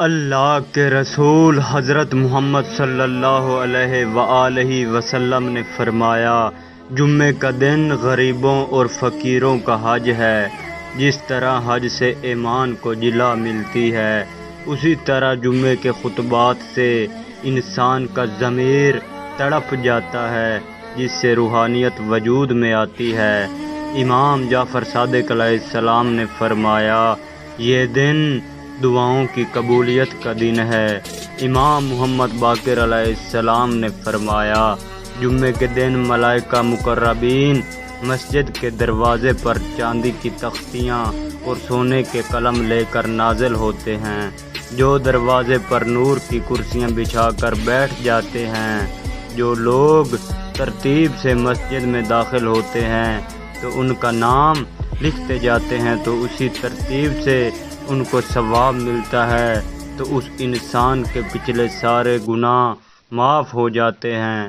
اللہ کے رسول حضرت محمد صلی اللہ علیہ وآلہ وسلم نے فرمایا، جمعے کا دن غریبوں اور فقیروں کا حج ہے۔ جس طرح حج سے ایمان کو جلا ملتی ہے، اسی طرح جمعے کے خطبات سے انسان کا ضمیر تڑپ جاتا ہے، جس سے روحانیت وجود میں آتی ہے۔ امام جعفر صادق علیہ السلام نے فرمایا، یہ دن دعاؤں کی قبولیت کا دن ہے۔ امام محمد باقر علیہ السلام نے فرمایا، جمعے کے دن ملائکہ مقربین مسجد کے دروازے پر چاندی کی تختیاں اور سونے کے قلم لے کر نازل ہوتے ہیں۔ جو دروازے پر نور کی کرسیاں بچھا کر بیٹھ جاتے ہیں، جو لوگ ترتیب سے مسجد میں داخل ہوتے ہیں تو ان کا نام لکھتے جاتے ہیں، تو اسی ترتیب سے ان کو ثواب ملتا ہے، تو اس انسان کے پچھلے سارے گناہ معاف ہو جاتے ہیں۔